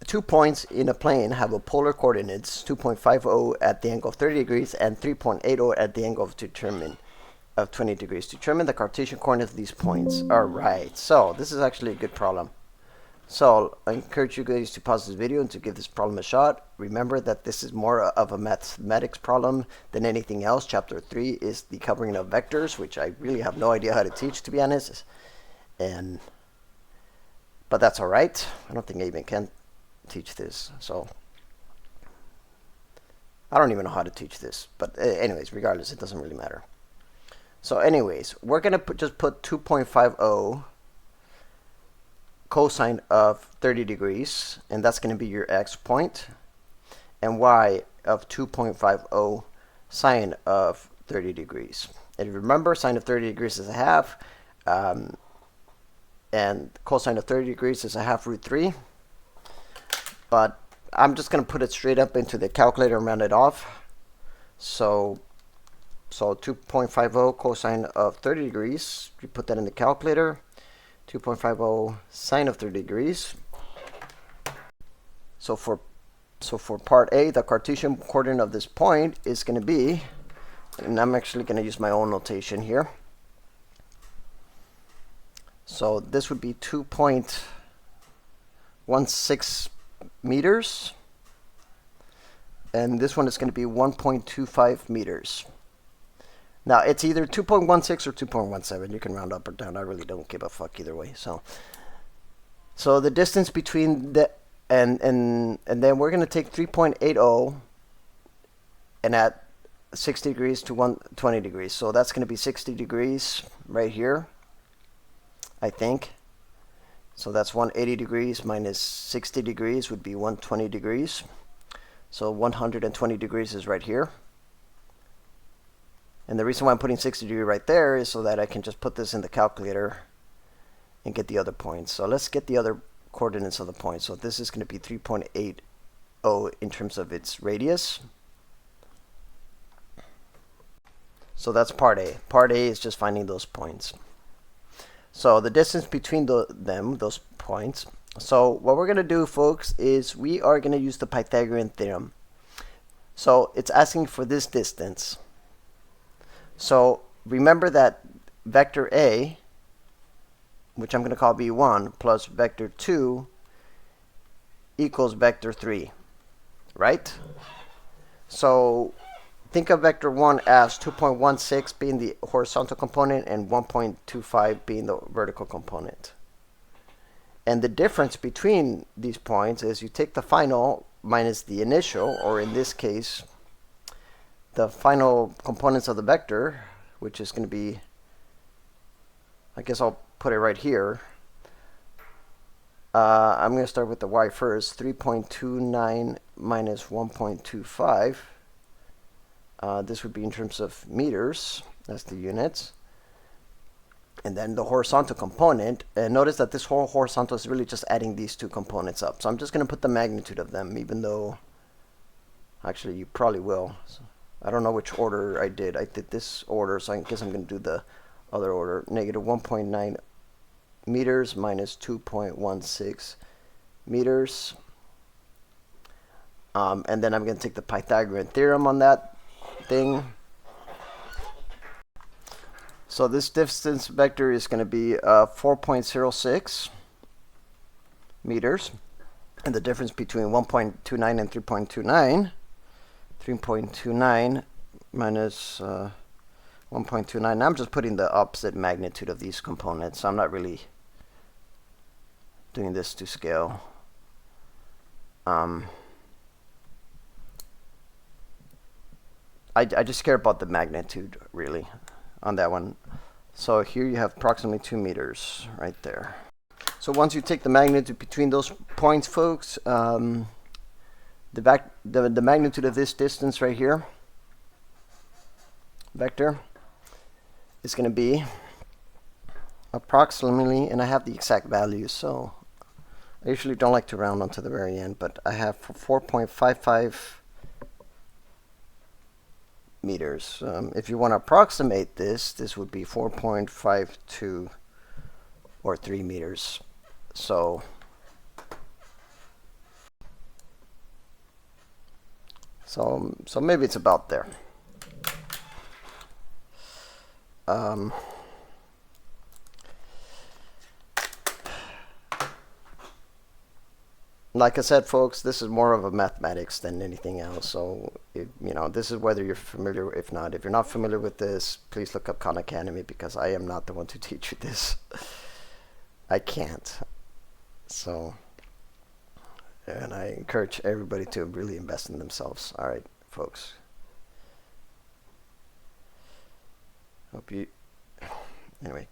two points in a plane have a polar coordinates 2.50 at the angle of 30 degrees and 3.80 at the angle of 20 degrees. Determine the Cartesian coordinates of these points. All right, so this is actually a good problem. So I encourage you guys to pause this video and to give this problem a shot. Remember that this is more of a mathematics problem than anything else. Chapter 3 is the covering of vectors, which I really have no idea how to teach, to be honest. But that's all right. I don't think I even can teach this. So I don't even know how to teach this. But anyways, regardless, it doesn't really matter. So anyways, we're going to just put 2.50 cosine of 30 degrees, and that's going to be your x point, and y of 2.50 sine of 30 degrees. And remember, sine of 30 degrees is a half, and cosine of 30 degrees is a half root 3. But I'm just going to put it straight up into the calculator and round it off. So 2.50 cosine of 30 degrees, you put that in the calculator. 2.50 sine of 30 degrees. So for part A, the Cartesian coordinate of this point is going to be, and I'm actually going to use my own notation here. So this would be 2.16 meters, and this one is going to be 1.25 meters. Now, it's either 2.16 or 2.17. You can round up or down. I really don't give a fuck either way. So the distance between the and then we're going to take 3.80 and add 60 degrees to 120 degrees. So that's going to be 60 degrees right here, I think. So that's 180 degrees minus 60 degrees would be 120 degrees. So 120 degrees is right here. And the reason why I'm putting 60 degrees right there is so that I can just put this in the calculator and get the other points. So let's get the other coordinates of the point. So this is going to be 3.80 in terms of its radius. So that's part A. Part A is just finding those points. So the distance between those points. So what we're going to do, folks, is we are going to use the Pythagorean theorem. So it's asking for this distance. So remember that vector A, which I'm going to call V1, plus vector 2 equals vector 3, right? So think of vector 1 as 2.16 being the horizontal component and 1.25 being the vertical component. And the difference between these points is you take the final minus the initial, or in this case, the final components of the vector, which is going to be, I guess I'll put it right here. I'm going to start with the y first. 3.29 minus 1.25. This would be in terms of meters. That's the units. And then the horizontal component. And notice that this whole horizontal is really just adding these two components up. So I'm just going to put the magnitude of them, even though actually you probably will. So I don't know which order I did. I did this order, so I guess I'm going to do the other order. Negative 1.9 meters minus 2.16 meters. And then I'm going to take the Pythagorean theorem on that thing. So this distance vector is going to be 4.06 meters. And the difference between 1.29 and 3.29, 3.29 minus 1.29. I'm just putting the opposite magnitude of these components. So I'm not really doing this to scale. I just care about the magnitude, really, on that one. So here you have approximately 2 meters right there. So once you take the magnitude between those points, folks, the magnitude of this distance right here, vector, is going to be approximately, and I have the exact values, so I usually don't like to round onto the very end, but I have 4.55 meters. If you want to approximate this would be 4.52 or 3 meters. So So maybe it's about there. Like I said, folks, this is more of a mathematics than anything else. So, this is whether you're familiar. If not, if you're not familiar with this, please look up Khan Academy, because I am not the one to teach you this. I can't. So, and I encourage everybody to really invest in themselves. All right, folks. Hope you. Anyway.